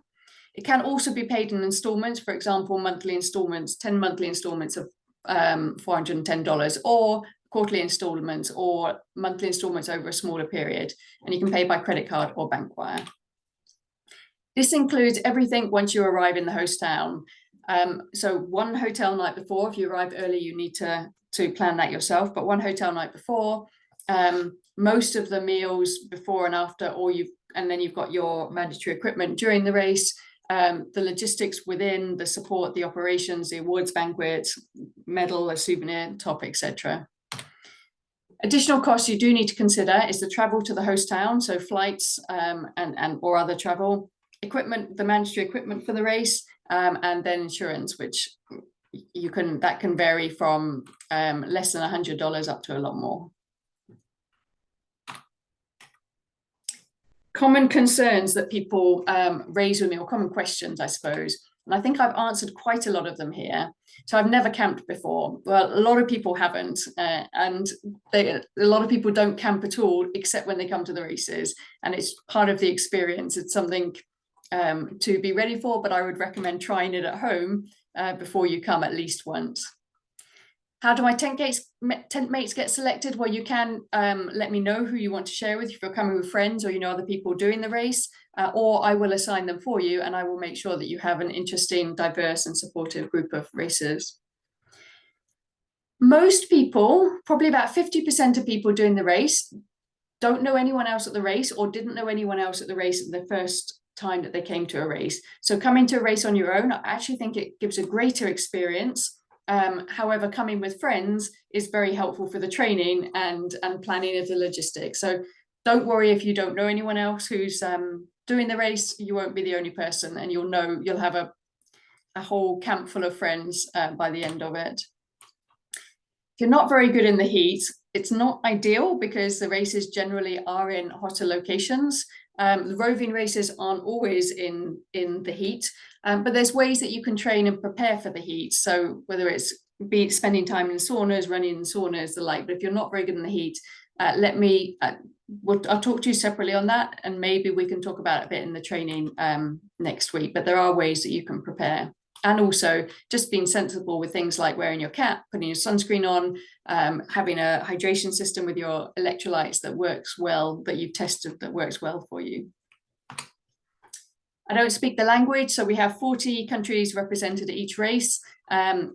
It can also be paid in installments, for example, monthly installments, 10 monthly installments of $410, or quarterly installments or monthly installments over a smaller period. And you can pay by credit card or bank wire. This includes everything once you arrive in the host town. So one hotel night before, if you arrive early, you need to plan that yourself, but one hotel night before, most of the meals before and after, and then you've got your mandatory equipment during the race, the logistics within, the support, the operations, the awards banquet, medal, a souvenir, top, etc. Additional costs you do need to consider is the travel to the host town, so flights and or other travel, equipment, the mandatory equipment for the race, and then insurance, which that can vary from less than $100 up to a lot more. Common concerns that people raise with me, or common questions, I suppose. And I think I've answered quite a lot of them here. So I've never camped before. Well, a lot of people haven't, and a lot of people don't camp at all, except when they come to the races. And it's part of the experience. It's something to be ready for, but I would recommend trying it at home before you come at least once. How do my tent mates get selected? Well, you can let me know who you want to share with, if you're coming with friends or you know other people doing the race, or I will assign them for you, and I will make sure that you have an interesting, diverse and supportive group of racers. Most people, probably about 50% of people doing the race, don't know anyone else at the race or didn't know anyone else at the race the first time that they came to a race. So coming to a race on your own, I actually think it gives a greater experience. However, coming with friends is very helpful for the training and planning of the logistics. So don't worry if you don't know anyone else who's doing the race. You won't be the only person, and you'll have a whole camp full of friends by the end of it. If you're not very good in the heat, it's not ideal because the races generally are in hotter locations. The roving races aren't always in the heat, but there's ways that you can train and prepare for the heat. So whether it's spending time in saunas, running in saunas, the like. But if you're not very good in the heat, I'll talk to you separately on that, and maybe we can talk about it a bit in the training next week. But there are ways that you can prepare. And also just being sensible with things like wearing your cap, putting your sunscreen on, having a hydration system with your electrolytes that works well, that you've tested that works well for you. I don't speak the language, so we have 40 countries represented at each race,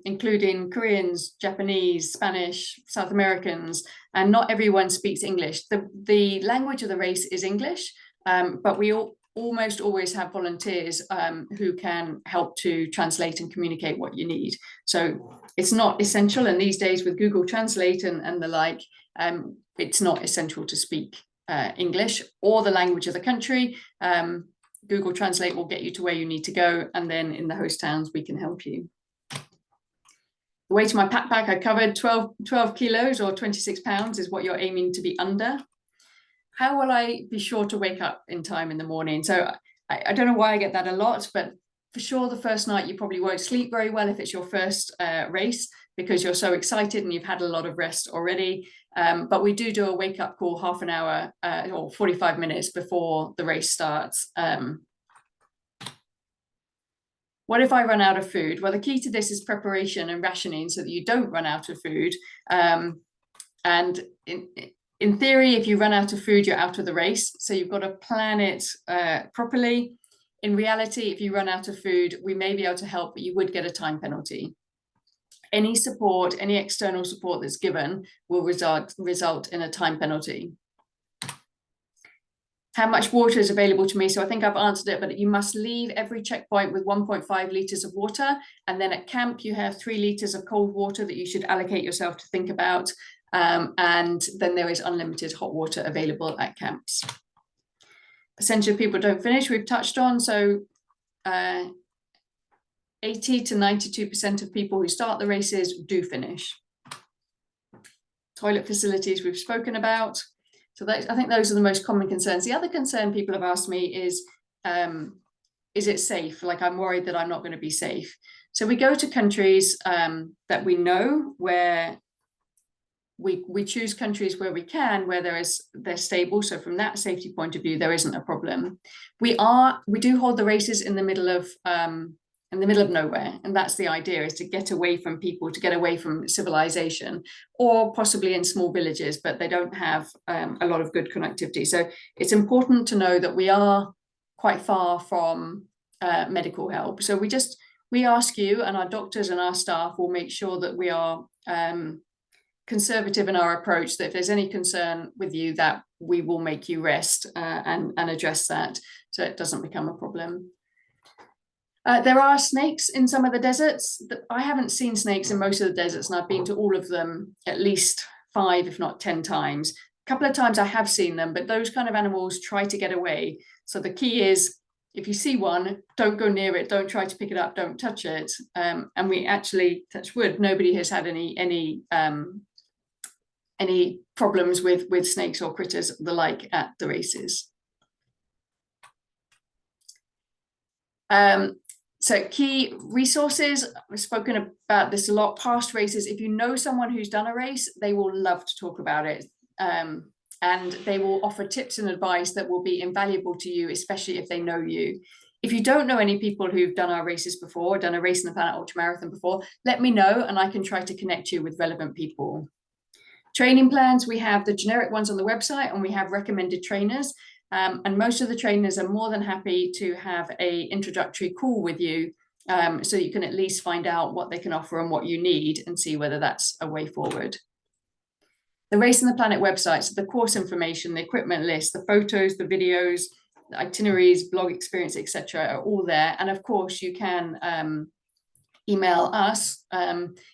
including Koreans, Japanese, Spanish, South Americans, and not everyone speaks English. The language of the race is English, but we almost always have volunteers who can help to translate and communicate what you need. So it's not essential, and these days with Google Translate and the like, it's not essential to speak English or the language of the country. Google Translate will get you to where you need to go, and then in the host towns we can help you. The weight of my backpack, I covered 12 kilos or 26 pounds is what you're aiming to be under. How will I be sure to wake up in time in the morning? So I don't know why I get that a lot, but for sure the first night you probably won't sleep very well if it's your first race, because you're so excited and you've had a lot of rest already. But we do a wake up call half an hour or 45 minutes before the race starts. What if I run out of food? Well, the key to this is preparation and rationing so that you don't run out of food. And in theory, if you run out of food, you're out of the race. So you've got to plan it properly. In reality, if you run out of food, we may be able to help, but you would get a time penalty. Any support, any external support that's given will result in a time penalty. How much water is available to me? So I think I've answered it, but you must leave every checkpoint with 1.5 litres of water. And then at camp, you have 3 litres of cold water that you should allocate yourself to think about. And then there is unlimited hot water available at camps. Percentage of people don't finish, we've touched on. So 80 to 92% of people who start the races do finish. Toilet facilities we've spoken about. So I think those are the most common concerns. The other concern people have asked me is it safe? Like, I'm worried that I'm not going to be safe. So we go to countries that we know where we choose countries where we can, where they're stable. So from that safety point of view, there isn't a problem. We do hold the races in the middle of nowhere, and that's the idea, is to get away from people, to get away from civilization, or possibly in small villages, but they don't have a lot of good connectivity. So it's important to know that we are quite far from medical help. So we ask you, and our doctors and our staff will make sure that we are conservative in our approach, that if there's any concern with you, that we will make you rest and address that, so it doesn't become a problem. There are snakes in some of the deserts. I haven't seen snakes in most of the deserts, and I've been to all of them at least 5, if not 10 times. A couple of times I have seen them, but those kind of animals try to get away. So the key is, if you see one, don't go near it, don't try to pick it up, don't touch it. And we actually, touch wood, nobody has had any problems with snakes or critters the like at the races. So key resources, I've spoken about this a lot, past races. If you know someone who's done a race, they will love to talk about it. And they will offer tips and advice that will be invaluable to you, especially if they know you. If you don't know any people who've done our races before, done a Racing the Planet Ultramarathon before, let me know and I can try to connect you with relevant people. Training plans, we have the generic ones on the website, and we have recommended trainers. And most of the trainers are more than happy to have an introductory call with you, so you can at least find out what they can offer and what you need, and see whether that's a way forward. The Racing the Planet website, so the course information, the equipment list, the photos, the videos, the itineraries, blog experience, etc., are all there. And of course, you can email us.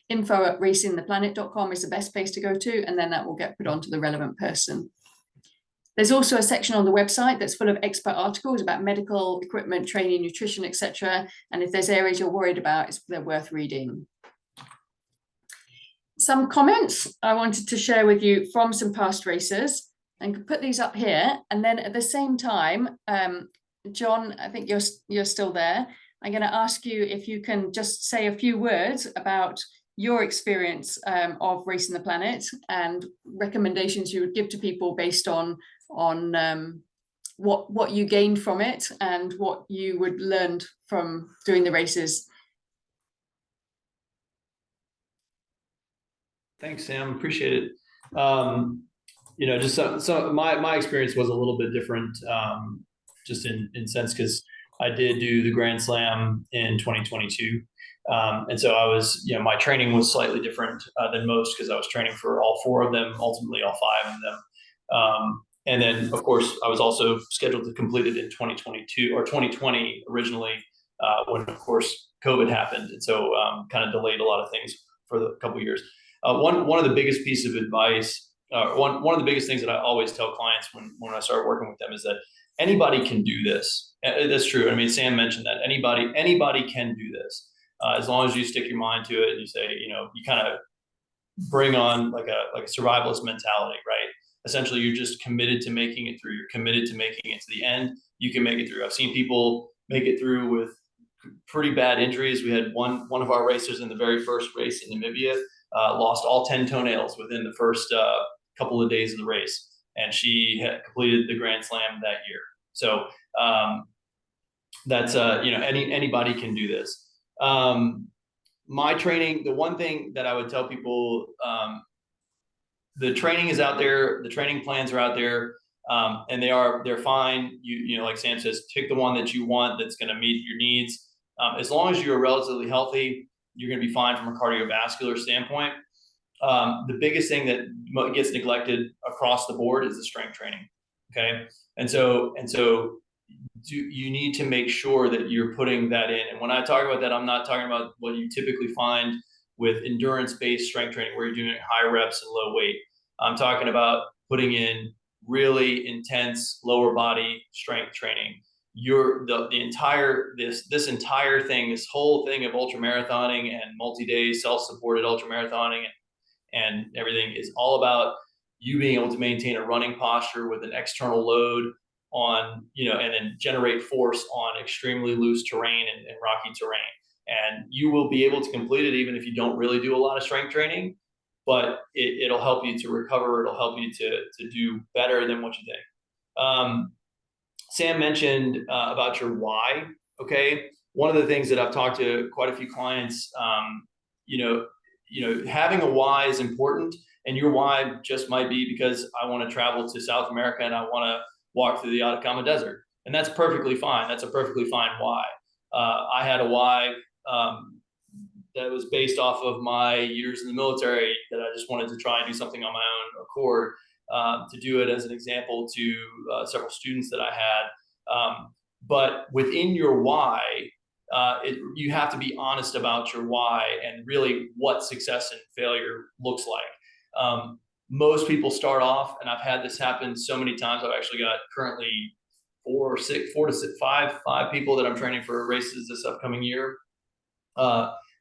info@racingtheplanet.com is the best place to go to, and then that will get put onto the relevant person. There's also a section on the website that's full of expert articles about medical equipment, training, nutrition, etc. And if there's areas you're worried about, they're worth reading. Some comments I wanted to share with you from some past racers, and could put these up here. And then at the same time, John, I think you're still there. I'm going to ask you if you can just say a few words about your experience of Racing the Planet, and recommendations you would give to people based on what you gained from it and what you would learn from doing the races. Thanks, Sam. Appreciate it. You know, just so my experience was a little bit different, just in sense, because I did do the Grand Slam in 2022. And so I was, you know, my training was slightly different than most, because I was training for all 4 of them, ultimately all 5 of them. And then, of course, I was also scheduled to complete it in 2022 or 2020 originally, when, of course, COVID happened. And so kind of delayed a lot of things for a couple of years. One of the biggest pieces of advice, one of the biggest things that I always tell clients when I start working with them, is that anybody can do this. That's true. I mean, Sam mentioned that anybody can do this, as long as you stick your mind to it and you say, you know, you kind of bring on like a survivalist mentality, right? Essentially, you're just committed to making it through. You're committed to making it to the end. You can make it through. I've seen people make it through with pretty bad injuries. We had one of our racers in the very first race in Namibia, lost all 10 toenails within the first couple of days of the race, and she had completed the Grand Slam that year. So that's you know, anybody can do this. My training, the one thing that I would tell people, the training is out there, the training plans are out there, and they're fine. You know, like Sam says, pick the one that you want that's going to meet your needs. As long as you're relatively healthy, you're going to be fine from a cardiovascular standpoint. The biggest thing that gets neglected across the board is the strength training. Okay, and so you need to make sure that you're putting that in. And when I talk about that, I'm not talking about what you typically find with endurance-based strength training, where you're doing high reps and low weight. I'm talking about putting in really intense lower body strength training. The entire this entire thing, this whole thing of ultramarathoning and multi-day self-supported ultramarathoning and everything, is all about you being able to maintain a running posture with an external load on, you know, and then generate force on extremely loose terrain and rocky terrain. And you will be able to complete it even if you don't really do a lot of strength training. but it'll help you to recover. It'll help you to do better than what you think. Sam mentioned about your why. Okay, one of the things that I've talked to quite a few clients, having a why is important, and your why just might be because I want to travel to South America and I want to walk through the Atacama Desert, and that's perfectly fine. That's a perfectly fine why. I had a why that was based off of my years in the military, that I just wanted to try and do something on my own accord, to do it as an example to several students that I had. But within your why, you have to be honest about your why and really what success and failure looks like. Most people start off, and I've had this happen so many times. I've actually got currently five people that I'm training for races this upcoming year.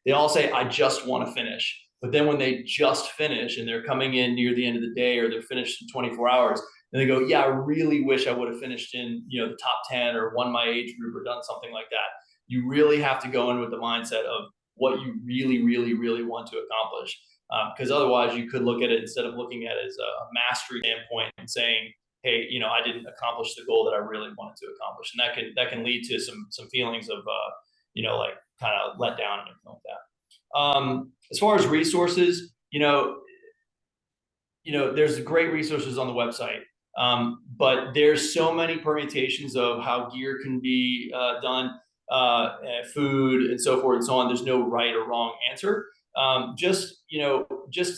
They all say, I just want to finish. But then when they just finish and they're coming in near the end of the day, or they're finished in 24 hours, and they go, yeah, I really wish I would have finished in the top 10 or won my age group or done something like that. You really have to go in with the mindset of what you really, really, really want to accomplish. Because otherwise you could look at it, instead of looking at it as a mastery standpoint and saying, hey, I didn't accomplish the goal that I really wanted to accomplish. And that can lead to some feelings of, like kind of let down and everything like that. As far as resources, there's great resources on the website. But there's so many permutations of how gear can be done, food and so forth and so on. There's no right or wrong answer. Just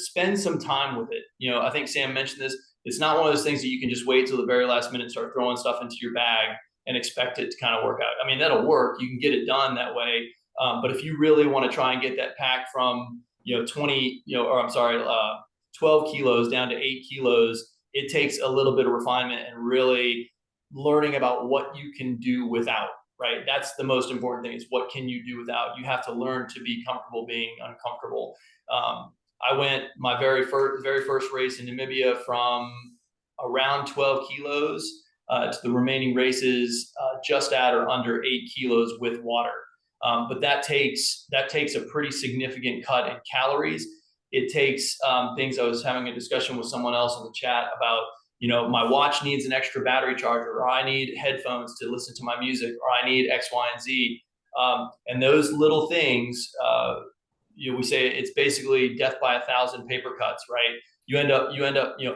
spend some time with it. I think Sam mentioned this. It's not one of those things that you can just wait till the very last minute and start throwing stuff into your bag and expect it to kind of work out. I mean, that'll work. You can get it done that way. But if you really want to try and get that pack from 12 kilos down to 8 kilos, it takes a little bit of refinement and really learning about what you can do without. Right, that's the most important thing, is what can you do without. You have to learn to be comfortable being uncomfortable. I went my very first race in Namibia from around 12 kilos to the remaining races just at or under 8 kilos with water. But that takes a pretty significant cut in calories. It takes things. I was having a discussion with someone else in the chat about, my watch needs an extra battery charger, or I need headphones to listen to my music, or I need X, Y, and Z. And those little things, we say it's basically death by 1,000 paper cuts, right? You end up,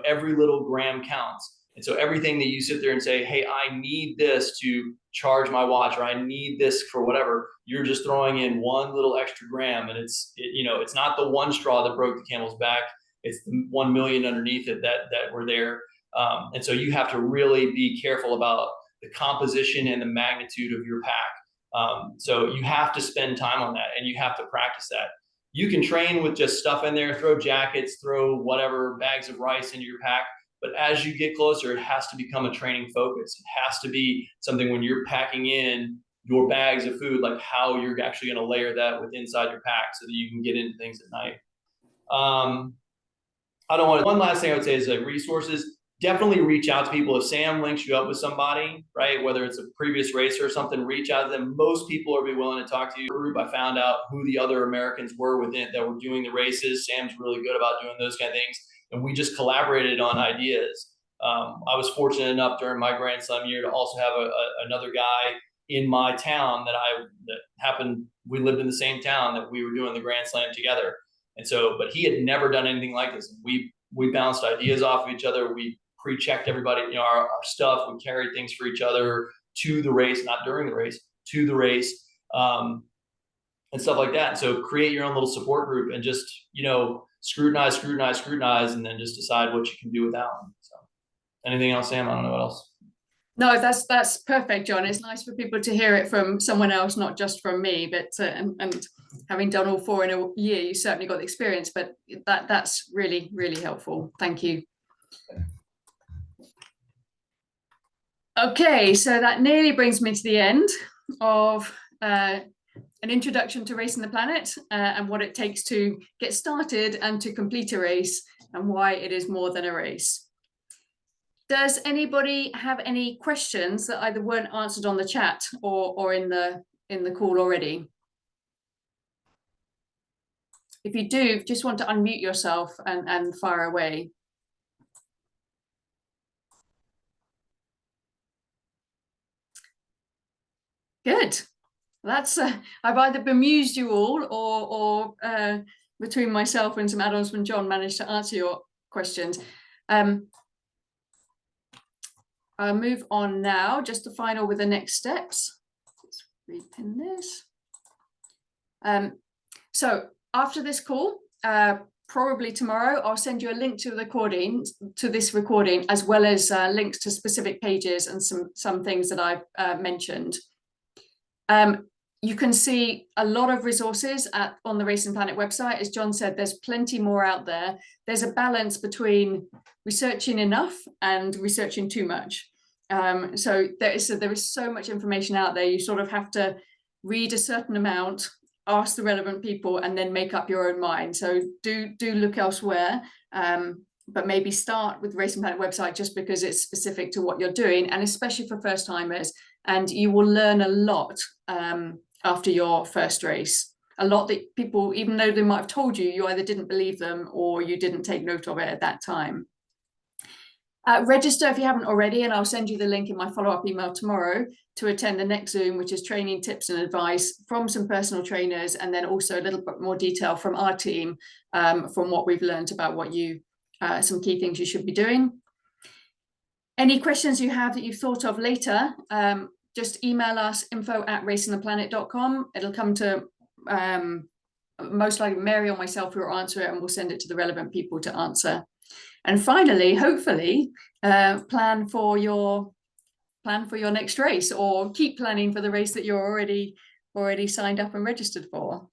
every little gram counts. And so everything that you sit there and say, hey, I need this to charge my watch, or I need this for whatever, you're just throwing in one little extra gram. And it's not the one straw that broke the camel's back. It's the 1 million underneath it that were there. And so you have to really be careful about the composition and the magnitude of your pack. So you have to spend time on that, and you have to practice that. You can train with just stuff in there, throw jackets, throw whatever, bags of rice into your pack. But as you get closer, it has to become a training focus. It has to be something when you're packing in your bags of food, like how you're actually going to layer that with inside your pack so that you can get into things at night. One last thing I would say is like resources. Definitely reach out to people. If Sam links you up with somebody, right, whether it's a previous racer or something, reach out to them. Most people will be willing to talk to you. I found out who the other Americans were within that were doing the races. Sam's really good about doing those kind of things. And we just collaborated on ideas. I was fortunate enough during my Grand Slam year to also have another guy in my town we lived in the same town that we were doing the Grand Slam together. And so, but he had never done anything like this. We bounced ideas off of each other. We pre-checked everybody, our stuff. We carried things for each other to the race, not during the race, to the race, and stuff like that. So create your own little support group and just, scrutinize, and then just decide what you can do without them. So anything else, Sam? I don't know what else. No, that's perfect, John. It's nice for people to hear it from someone else, not just from me, but and having done all 4 in a year, you certainly got the experience, but that's really, really helpful. Thank you. Okay, so that nearly brings me to the end of an introduction to Racing the Planet and what it takes to get started and to complete a race, and why it is more than a race. Does anybody have any questions that either weren't answered on the chat or in the call already? If you do, just want to unmute yourself and fire away. Good. That's I've either bemused you all, or between myself and some add-ons from John, managed to answer your questions. I'll move on now, just to final with the next steps. Let's repin this. So after this call, probably tomorrow, I'll send you a link to this recording, as well as links to specific pages and some things that I've mentioned. You can see a lot of resources on the Racing Planet website. As John said, there's plenty more out there. There's a balance between researching enough and researching too much. So there is so much information out there. You sort of have to read a certain amount, ask the relevant people, and then make up your own mind. So do look elsewhere, but maybe start with the Racing Planet website, just because it's specific to what you're doing, and especially for first timers. And you will learn a lot after your first race. A lot that people, even though they might have told you, you either didn't believe them or you didn't take note of it at that time. Register if you haven't already, and I'll send you the link in my follow-up email tomorrow to attend the next Zoom, which is training tips and advice from some personal trainers, and then also a little bit more detail from our team, from what we've learned about what some key things you should be doing. Any questions you have that you've thought of later, just email us, info@racingtheplanet.com. It'll come to most likely Mary or myself who will answer it, and we'll send it to the relevant people to answer. And finally, hopefully, plan for your next race, or keep planning for the race that you're already signed up and registered for.